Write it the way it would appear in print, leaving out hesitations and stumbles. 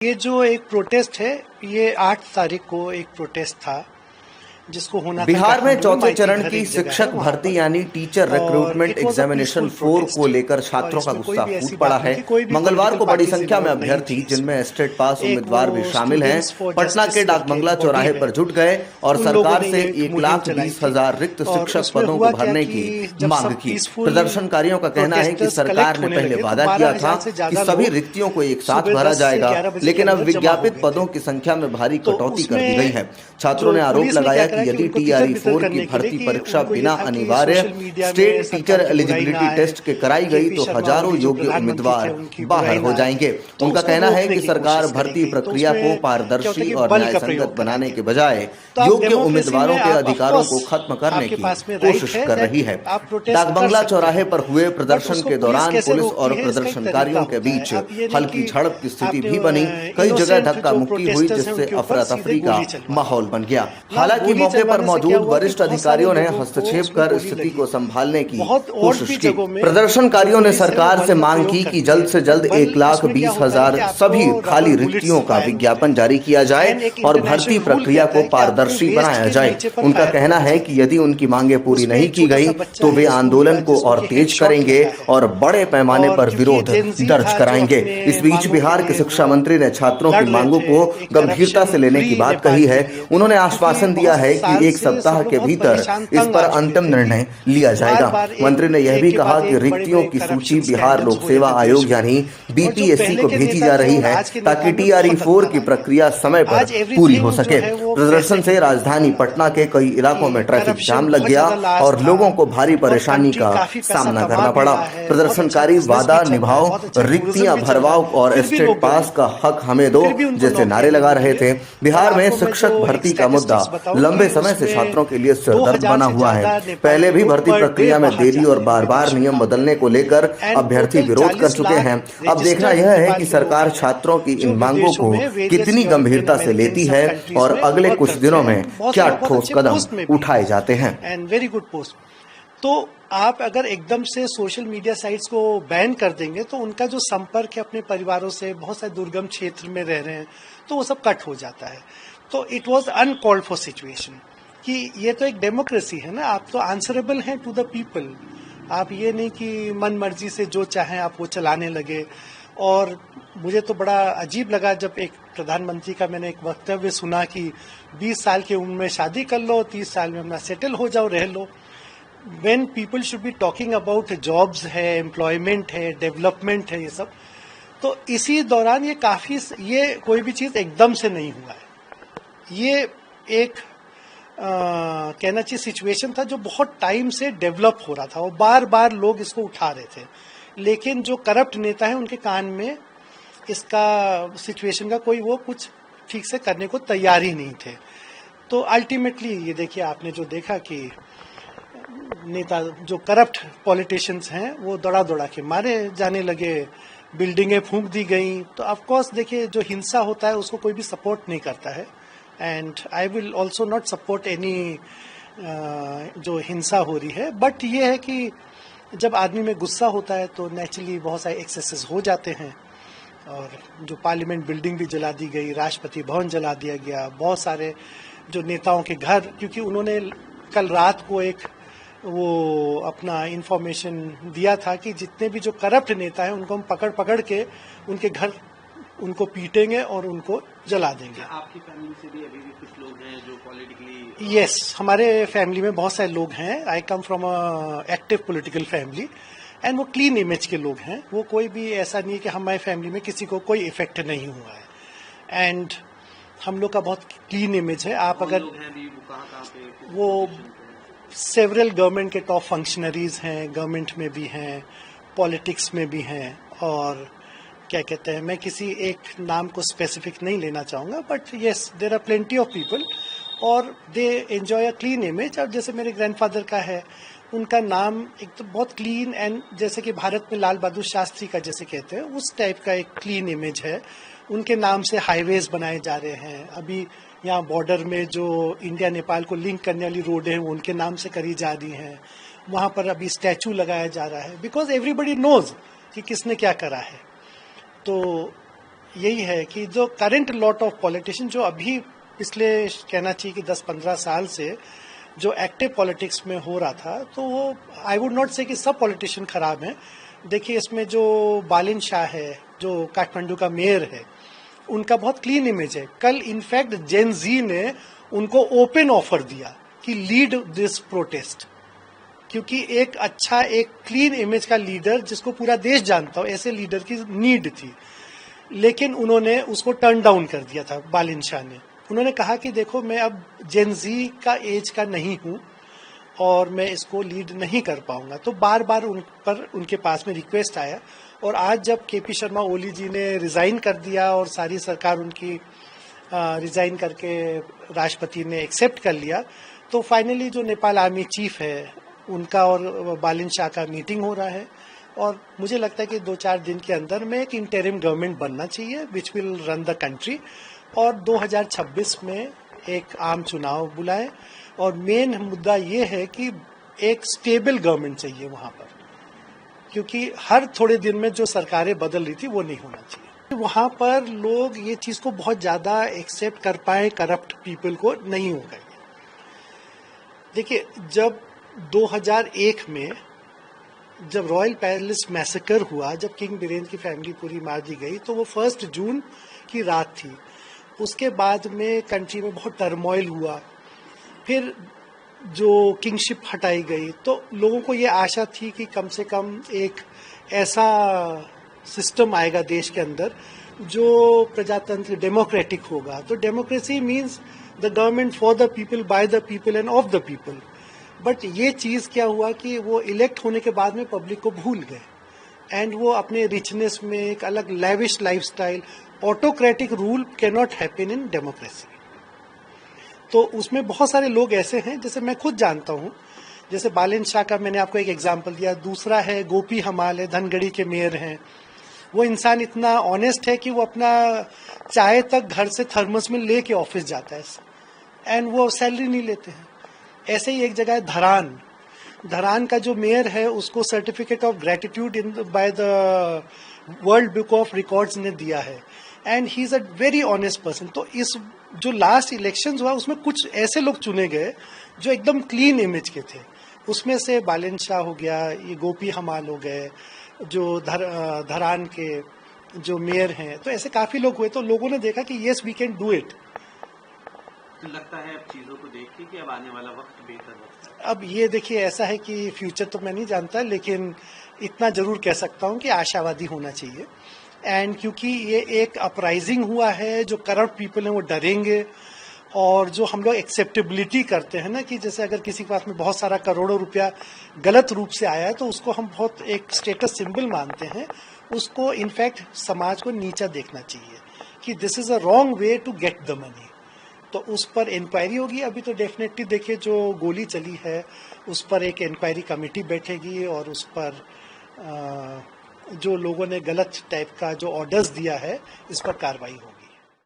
ये जो एक प्रोटेस्ट है, ये 8 तारीख को एक प्रोटेस्ट था जिसको होना था बिहार में चौथे चरण घर की एक जगह है शिक्षक वहाँ भर्ती पर। यानी टीचर और recruitment it was a examination peaceful 4 को प्रोटेस्ट लेकर और छात्रों का इसमें कोई गुस्सा भी फूट ऐसी पड़ा बात नहीं है। थी, कोई भी मंगलवार पॉलिटिकल को बड़ी पार्टीज संख्या में इन्वॉल्व नहीं अभ्यर्थी थी जिनमें इसमें। स्टेट पास एक उम्मीदवार भी वो शामिल हैं स्टूडेंट्स फॉर पटना के जस्टिस करके एक डाकबंगला बॉडी चौराहे है, पर जुट गए और उन लोगों सरकार ने से ये एक मुहिम चलाई थी 1,20,000 रिक्त और शिक्षक उसमें पदों को हुआ क्या भरने की कि जब मांग सब की। पीसफुल प्रदर्शनकारियों का कहना है कि प्रोटेस्टर्स सरकार कलेक्ट ने होने पहले लगे तो वादा किया 12,000 था से कि ज्यादा सभी लोग रिक्तियों को एक साथ सुबह भरा 10 से जाएगा, 11 बजे के लेकिन अब अंदर जमा हो विज्ञापित गए थे। पदों की संख्या में भारी तो कटौती कर दी गई उसमें है। छात्रों जो ने आरोप पुलिस ने लगाया क्या करा कि कि यदि उनको तितर बितर TRE-4 की करने के लिए भर्ती कि परीक्षा उनको ये बिना था कि अनिवार्य सोशल मीडिया में स्टेट टीचर सरकार की बुराई ना एलिजिबिलिटी आए। टेस्ट के कराई गई केपी तो शर्मा हजारों ओली जो योग्य प्रधानमंत्री थे उम्मीदवार उनकी बाहर बुराई ना हो आए, जाएंगे। तो उनका उसको कहना है रोकने कि की सरकार कोशिश करी भर्ती गई। तो प्रक्रिया को उसमें क्या होता है पारदर्शी कि और बल का न्यायसंगत प्रयोग करा बनाने गया। के बजाय तो आप योग्य डेमोक्रेसी उम्मीदवारों में के आप ऑफ अधिकारों कोर्स को खत्म करने आपके की पास में राइट कोशिश है कर दैट रही है। आप प्रोटेस्ट कर डाकबंगला सकते चौराहे हैं, पर हुए बट प्रदर्शन उसको के पुलिस दौरान कैसे पुलिस रोकती और है इसका एक तरीका प्रदर्शनकारियों के होता है। बीच आप ये नहीं हल्की कि झड़प की स्थिति आपने भी बनी। कई जगह इनोसेंट धक्का जो मुक्की हुई प्रोटेस्टर्स हैं जिससे उनके ऊपर अफरा सीधे तफरी का गोली चलवा दी। माहौल बन गया। ना हालांकि गोली मौके पर चलवाने से क्या मौजूद हुआ कि वरिष्ठ बहुत सारे अधिकारियों ने लोगों को हस्तक्षेप उसमें कर गोली स्थिति लगी। को संभालने की बहुत और कोशिश भी की। जगहों में जो प्रदर्शनकारियों ने पुलिस है वो सरकार बल से का मांग प्रयोग की कि करती जल्द है, से बट जल्द बल उसमें क्या होता है 1,20,000 कि आपको सभी खाली रबर बुलेट्स रिक्तियों का फायर होते विज्ञापन हैं। जारी किया जाए एंड एक और भर्ती इंटरनेशनल रूल प्रक्रिया कहता को है कि आपको पारदर्शी वेस्ट बनाया के जाए। नीचे पर उनका फायर कहना करना है कि चाहिए। यदि उनकी मांगें पूरी उसमें नहीं एक की छोटा गई सा बच्चा तो वे है स्कूल का आंदोलन को जिसको और कि तेज हेडशॉट करेंगे लगा है। और बड़े पैमाने और पर क्योंकि ये विरोध जेनजी दर्ज था जो कराएंगे। अपने इस बीच मांगों के बिहार के लिए शिक्षा वो मंत्री ने छात्रों की लड़ रहे मांगों थे, को एक गंभीरता करप्शन से लेने की फ्री बात कही नेपाल है। के लिए, उन्होंने क्योंकि आश्वासन दिया बहुत है कि साल एक से सप्ताह सब लोग के बहुत भीतर परेशान इस तंग पर आ चुके अंतिम थे कि निर्णय लिया बार जाएगा। बार मंत्री ने यह एक भी के कहा बाद कि एक बड़े रिक्तियों बड़े की सूची करप्शन बिहार स्कैंडल्स लोक हो रहे सेवा थे देश आयोग में। यानी और जो BPSC पहले को के भेजी नेता जा थे रही और है आज के नेताओं ताकि में बहुत TRE-4 अंतर की आ गया। प्रक्रिया समय पर आज पूरी हो एवरीथिंग जो सके। है वो पैसे प्रदर्शन के से ऊपर राजधानी चलता है पटना के कई इलाकों में कि ट्रैफिक करप्शन जाम लग बहुत गया ज्यादा लाश और था लोगों को भारी और परेशानी कंट्री का काफी पैसा सामना कमा करना भी पड़ा। रहा है, बहुत अच्छा प्रदर्शनकारी बिजनेस भी वादा चल रहा है, निभाओ, बहुत अच्छा टूरिज्म रिक्तियां भी चल रहा भरवाओ है, और फिर भी स्टेट लोग पास डरे, का हक हमें दो फिर भी उनको जैसे नौकरियां नारे नहीं लगा दी रहे गई। थे। और बिहार में आपको मैं शिक्षक जो एक भर्ती का मुद्दा स्टैटिस्टिक्स बताऊं कि लंबे समय से उसमें छात्रों के लिए सिरदर्द 2000 बना से हुआ है। ज्यादा नेपाल पहले के भी लोग भर्ती पर डे प्रक्रिया में बाहर देरी और जाते हैं बार बार विदेश में नियम काम बदलने करने। को लेकर एंड अभ्यर्थी टोटल विरोध कर 40 चुके लाख हैं। अब देखना रजिस्टर्ड यह है नेपाल कि के लोग सरकार हैं छात्रों की जो इन मांगों विदेशों को में वेरियस कितनी यूरोपियन गंभीरता से अमेरिकन लेती सब है कंट्रीज और में अगले वर्क कुछ करते दिनों हैं। में बहुत क्या सारे बहुत ठोस अच्छे कदम पोस्ट में भी उठाए हैं जाते हैं। And very good post. तो आप अगर एकदम से सोशल मीडिया साइट्स को बैन कर देंगे तो उनका जो संपर्क है अपने परिवारों से, बहुत सारे दुर्गम क्षेत्र में रह रहे हैं, तो वो सब कट हो जाता है। तो it was uncalled for situation कि ये तो एक डेमोक्रेसी है ना, आप तो आंसरेबल हैं टू द पीपल। आप ये नहीं कि मन मर्जी से जो चाहें आप वो चलाने लगे। और मुझे तो बड़ा अजीब लगा जब एक प्रधानमंत्री का मैंने एक वक्तव्य सुना कि 20 साल की उम्र में शादी कर लो, 30 साल में अपना सेटल हो जाओ, रह लो। when people should be talking about jobs है, एम्प्लॉयमेंट है, डेवलपमेंट है, ये सब। तो इसी दौरान ये कोई भी चीज एकदम से नहीं हुआ है। ये एक कहना चाहिए सिचुएशन था जो बहुत टाइम से डेवलप हो रहा था और बार बार लोग इसको उठा रहे थे, लेकिन जो करप्ट नेता है उनके कान में इसका सिचुएशन का कोई वो कुछ ठीक से करने को तैयार ही नहीं थे। तो अल्टीमेटली ये देखिए, आपने जो देखा कि नेता जो करप्ट पॉलिटिशियंस हैं वो दौड़ा दौड़ा के मारे जाने लगे, बिल्डिंगें फूंक दी गई। तो ऑफ कोर्स देखिए, जो हिंसा होता है उसको कोई भी सपोर्ट नहीं करता है। And I will also not support any जो हिंसा हो रही है। बट ये है कि जब आदमी में गुस्सा होता है तो नेचुरली बहुत सारे एक्सेसेस हो जाते हैं। और जो पार्लियामेंट बिल्डिंग भी जला दी गई, राष्ट्रपति भवन जला दिया गया, बहुत सारे जो नेताओं के घर, क्योंकि उन्होंने कल रात को एक वो अपना इंफॉर्मेशन दिया था कि जितने भी जो करप्ट नेता हैं उनको हम पकड़ पकड़ के उनके घर उनको पीटेंगे और उनको जला देंगे। आपकी फैमिली से भी अभी भी कुछ लोग हैं जो पॉलिटिकली? यस, हमारे फैमिली में बहुत सारे लोग हैं। I come from a active political family and वो क्लीन इमेज के लोग हैं। वो कोई भी ऐसा नहीं है कि हमारी फैमिली में किसी को कोई इफेक्ट नहीं हुआ है। एंड हम लोग का बहुत क्लीन इमेज है। आप अगर वो सेवरल गवर्नमेंट के टॉप फंक्शनरीज हैं, गवर्नमेंट में भी हैं, पॉलिटिक्स में भी हैं। और क्या कहते हैं, मैं किसी एक नाम को स्पेसिफिक नहीं लेना चाहूँगा, but yes there are plenty of people और they enjoy a clean image. और जैसे मेरे ग्रैंडफादर का है, उनका नाम एक तो बहुत क्लीन एंड जैसे कि भारत में लाल बहादुर शास्त्री का जैसे कहते हैं उस टाइप का एक क्लीन इमेज है। उनके नाम से हाईवेज बनाए जा रहे हैं। अभी यहाँ बॉर्डर में जो इंडिया नेपाल को लिंक करने वाली रोड है वो उनके नाम से करी जा रही हैं। वहाँ पर अभी स्टैचू लगाया जा रहा है बिकॉज एवरीबडी नोज कि किसने क्या करा है। तो यही है कि जो करंट लॉट ऑफ पॉलिटिशियन जो अभी पिछले कहना चाहिए कि 10-15 साल से जो एक्टिव पॉलिटिक्स में हो रहा था, तो वो आई वुड नॉट से कि सब पॉलिटिशियन खराब हैं। देखिए इसमें जो बालिन शाह है जो काठमांडू का मेयर है, उनका बहुत क्लीन इमेज है। कल इनफैक्ट जेन जी ने उनको ओपन ऑफर दिया कि लीड दिस प्रोटेस्ट, क्योंकि एक अच्छा एक क्लीन इमेज का लीडर जिसको पूरा देश जानता हो, ऐसे लीडर की नीड थी। लेकिन उन्होंने उसको टर्न डाउन कर दिया था बालिन शाह ने। उन्होंने कहा कि देखो मैं अब जेन जी का एज का नहीं हूं और मैं इसको लीड नहीं कर पाऊंगा। तो बार बार उन पर उनके पास में रिक्वेस्ट आया, और आज जब केपी शर्मा ओली जी ने रिजाइन कर दिया और सारी सरकार उनकी रिजाइन करके राष्ट्रपति ने एक्सेप्ट कर लिया, तो फाइनली जो नेपाल आर्मी चीफ है उनका और बालिन शाह का मीटिंग हो रहा है। और मुझे लगता है कि 2-4 दिन के अंदर में एक इंटरिम गवर्नमेंट बनना चाहिए which will run the country, और 2026 में एक आम चुनाव बुलाएं। और मेन मुद्दा ये है कि एक स्टेबल गवर्नमेंट चाहिए वहां पर, क्योंकि हर थोड़े दिन में जो सरकारें बदल रही थी वो नहीं होना चाहिए। वहां पर लोग ये चीज को बहुत ज्यादा एक्सेप्ट कर पाए, करप्ट पीपल को नहीं होगा। देखिए जब 2001 में जब रॉयल पैलेस मैसेकर हुआ, जब किंग बीरेंद्र की फैमिली पूरी मार दी गई, तो वो 1 जून की रात थी। उसके बाद में कंट्री में बहुत टर्मोइल हुआ, फिर जो किंगशिप हटाई गई, तो लोगों को ये आशा थी कि कम से कम एक ऐसा सिस्टम आएगा देश के अंदर जो प्रजातंत्र डेमोक्रेटिक होगा। तो democracy means the government for the people, by the people end of the people. But ये चीज क्या हुआ कि वो इलेक्ट होने के बाद में पब्लिक को भूल गए, एंड वो अपने रिचनेस में एक अलग lavish lifestyle, autocratic rule can not happen in democracy. तो उसमें बहुत सारे लोग ऐसे हैं, जैसे मैं खुद जानता हूं, जैसे बालिन शाह का मैंने आपको एक एग्जांपल दिया। दूसरा है गोपी हमाल है, धनगढ़ी के मेयर हैं। वो इंसान इतना ऑनेस्ट है कि वो अपना चाय तक घर से थर्मस में लेके ऑफिस जाता है, एंड वो सैलरी नहीं लेते हैं। ऐसे ही एक जगह है धरान। धरान का जो मेयर है उसको certificate of gratitude in by the world book of records ने दिया है, and he is a very honest person. तो इस जो लास्ट इलेक्शन हुआ उसमें कुछ ऐसे लोग चुने गए जो एकदम क्लीन इमेज के थे। उसमें से बालिन शाह हो गया, ये गोपी हमाल हो गए, जो धरान के जो मेयर हैं। तो ऐसे काफी लोग हुए, तो लोगों ने देखा कि yes we can do it. तो लगता है अब चीजों को देख के कि अब आने वाला वक्त बेहतर वक्त है। अब ये देखिए ऐसा है कि फ्यूचर तो मैं नहीं जानता, लेकिन इतना जरूर कह सकता हूँ कि आशावादी होना चाहिए। एंड क्योंकि ये एक अपराइजिंग हुआ है, जो करप्ट पीपल हैं वो डरेंगे, और जो हम लोग एक्सेप्टेबिलिटी करते हैं ना कि जैसे अगर किसी के पास में बहुत सारा करोड़ों रुपया गलत रूप से आया है तो उसको हम बहुत एक स्टेटस सिंबल मानते हैं, उसको इनफैक्ट समाज को नीचा देखना चाहिए कि this is a wrong way to get the money. तो उस पर इंक्वायरी होगी। अभी तो डेफिनेटली देखिए जो गोली चली है उस पर एक इंक्वायरी कमेटी बैठेगी, और उस पर जो लोगों ने गलत टाइप का जो ऑर्डर्स दिया है इस पर कार्रवाई होगी।